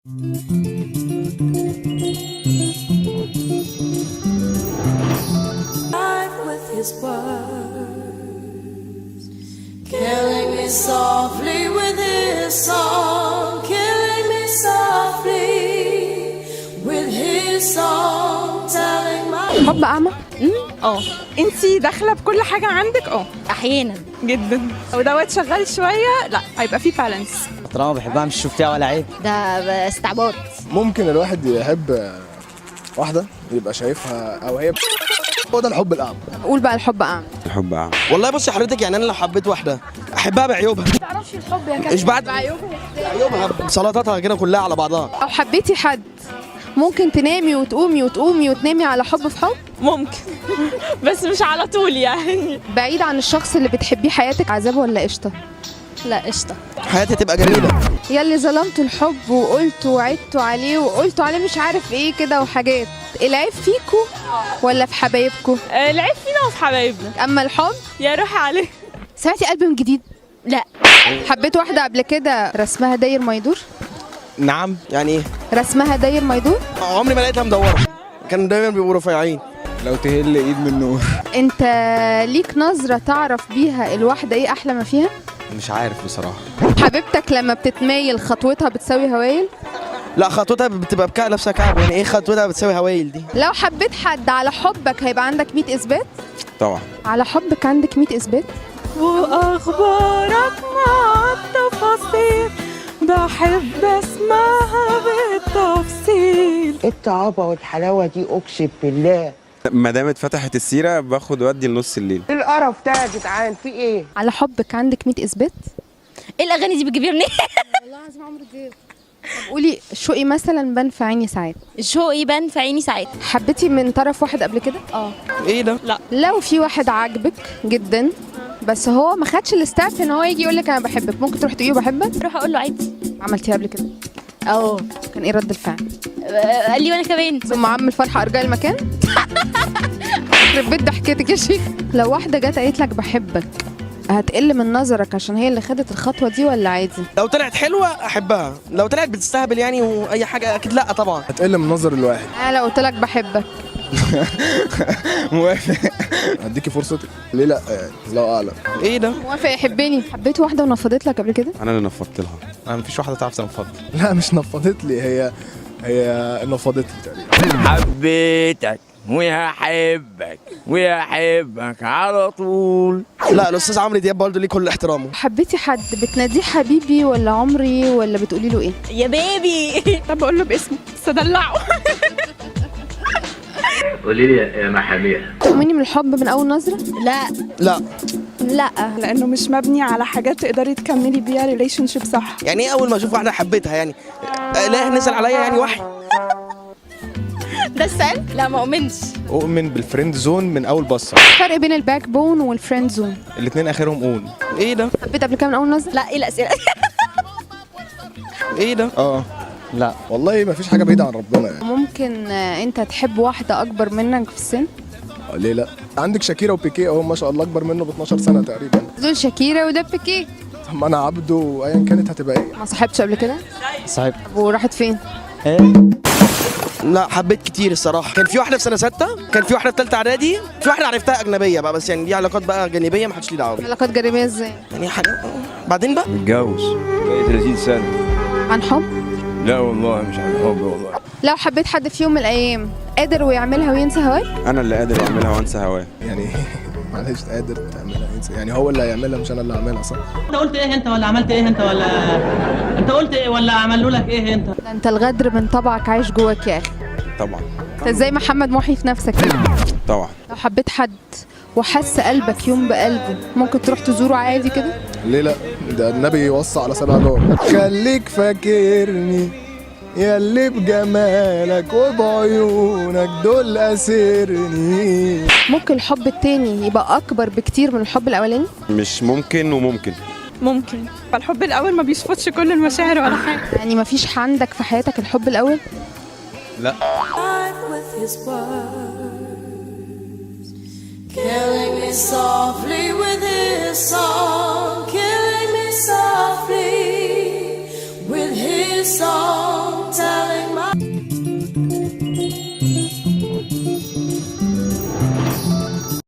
With his words, killing me softly with his song, killing me softly with his song, telling my حب أعمى؟ انتي داخلة بكل حاجة عندك؟ احيانا جدا. ودوت شغال شوية لا هيبقى فيه بالانس. طالما بحبها مش شفتها ولا عيب. ده استعباط. ممكن الواحد يحب واحدة يبقى شايفها أو هي هو ده الحب الأعمى. قول بقى الحب أعمى. الحب أعمى. والله بصي حضرتك، يعني انا لو حبيت واحده احبها بعيوبها. ما تعرفش الحب يا كابتن. ايش بعد بعيوبها بسلطاتها كده كلها على بعضها. أو حبيتي حد ممكن تنامي وتقومي وتقومي وتنامي على حب في حب؟ ممكن بس مش على طول يعني. بعيد عن الشخص اللي بتحبيه حياتك عذاب ولا قشطة؟ لا قشطه. حياتي تبقى جميله. يلي ظلمتوا الحب وقلتوا وعدتوا عليه وقلتوا عليه مش عارف ايه كده وحاجات، العيب فيكوا ولا في حبايبكوا؟ العيب فينا وفي حبايبنا. اما الحب يا روحي عليه. سمعتي ألبوم جديد؟ لا. حبيت واحدة قبل كده رسمها داير ما يدور؟ نعم يعني ايه؟ رسمها داير ما يدور؟ عمري ما لقيتها مدوره، كانوا دايما بيبقوا رفيعين. لو تهل إيد من نور. انت ليك نظرة تعرف بيها الواحدة ايه احلى ما فيها؟ مش عارف بصراحة. حبيبتك لما بتتمايل خطوتها بتساوي هوايل؟ لا خطوتها بتبقى بكعب لابسه كعب، يعني ايه خطوتها بتساوي هوايل دي؟ لو حبيت حد على حبك هيبقى عندك 100 اثبات؟ طبعا. على حبك عندك 100 اثبات؟ واخبارك مع التفاصيل بحب اسمعها بالتفصيل. الطعابة والحلاوة دي أقسم بالله. ما دام اتفتحت السيرة باخد ودي لنص الليل. إيه القرف ده يا جدعان في إيه؟ على حبك عندك 100 اثبات؟ ايه الاغاني دي بتجيبيها منين؟ والله العظيم عمري جيب. قولي شوقي مثلا بان في عيني ساعات. شوقي بان في عيني ساعات. حبيتي من طرف واحد قبل كده؟ ايه ده؟ لا. لو في واحد عاجبك جدا بس هو ما خدش الستاب ان هو يجي يقول لك انا بحبك، ممكن تروح تقولي بحبك؟ اروح اقول له عادي. عملتيها قبل كده؟ كان ايه رد الفعل؟ قال لي وانا كمان. ثم عم الفرحه ارجاء المكان. يخرب بيت ضحكتك يا شيخ. لو واحده جت قالت لك بحبك هتقل من نظرك عشان هي اللي خدت الخطوه دي ولا عادي؟ لو طلعت حلوه احبها، لو طلعت بتستهبل يعني واي حاجه اكيد لا طبعا. هتقل من نظر الواحد. انا لو قلت لك بحبك موافق. هديكي فرصتك. ليه لا؟ الله أعلم. ايه ده؟ موافق يحبني. حبيت واحده ونفضت لك قبل كده؟ أنا اللي نفضت لها. انا مفيش واحده تعرف تنفض. لا مش نفضت لي، هي نفضت لي تقريبا. حبيتك وهحبك على طول. لا الاستاذ عمرو دياب برضه ليه كل احترامه. حبيتي حد بتناديه حبيبي ولا عمري ولا بتقولي له ايه؟ يا بيبي. طب بقول له باسمه بس ادلعه. قولي لي يا محاميها. تؤمني من الحب من اول نظره؟ لا. لا لا لانه مش مبني على حاجات تقدري تكملي بيها ريليشن شيب صح. يعني ايه اول ما اشوف واحده حبيتها يعني؟ لا نزل عليا يعني وحي. ده السؤال؟ لا ما اؤمنش. اؤمن بالفريند زون من اول بصه. الفرق بين الباك بون والفريند زون؟ الاثنين اخرهم اون. ايه ده؟ حبيت قبل كده من اول نظره؟ لا. ايه الاسئله؟ ايه ده؟ لا والله ما فيش حاجة بعيدة عن ربنا يعني. ممكن انت تحب واحدة اكبر منك في السن؟ ليه لا؟ عندك شاكيرا وبيكيه اهو ما شاء الله اكبر منه ب 12 سنة تقريبا. دول شاكيرا وده بيكيه. طب ما انا عبده وايا كانت هتبقى ايه؟ ما صاحبتش قبل كده؟ صاحب. وراحت فين؟ لا حبيت كتير الصراحه. كان في واحده في سنه 6، كان في واحده في ثالثه اعدادي، في واحده عرفتها اجنبيه بقى بس يعني دي علاقات بقى جانبيه ما حدش ليه دعوه. علاقات جانبية ازاي؟ يعني حاجه بعدين بقى. متجوز بقالي 30 سنة. عن حب؟ لا والله مش عن حب والله. لو حبيت حد في يوم من الايام قادر ويعملها وينسى هواك؟ أنا اللي قادر أعملها وأنسى هواه. يعني معلش قادر تعملها يعني هو اللي هيعملها مش انا اللي هعملها صح؟ انت قلت ايه انت ولا عملت ايه انت ولا انت قلت ايه ولا عملوا لك ايه انت؟ ده انت الغدر من طبعك عايش جواك يا اخي. طبعا. انت ازاي محمد محي في نفسك كده؟ طبعا. لو حبيت حد وحس قلبك يوم بقلبه ممكن تروح تزوره عادي كده؟ ليه لا؟ ده النبي يوصى على 7 دور. خليك فاكرني يا اللي بجمالك وبعيونك دول أسرني. ممكن الحب التاني يبقى اكبر بكتير من الحب الاولاني؟ مش ممكن وممكن. ممكن. فالحب الاول ما بيشفطش كل المشاعر ولا حاجه. يعني ما فيش عندك في حياتك الحب الاول؟ لا. with his words, killing me softly with his song, killing me softly with his song.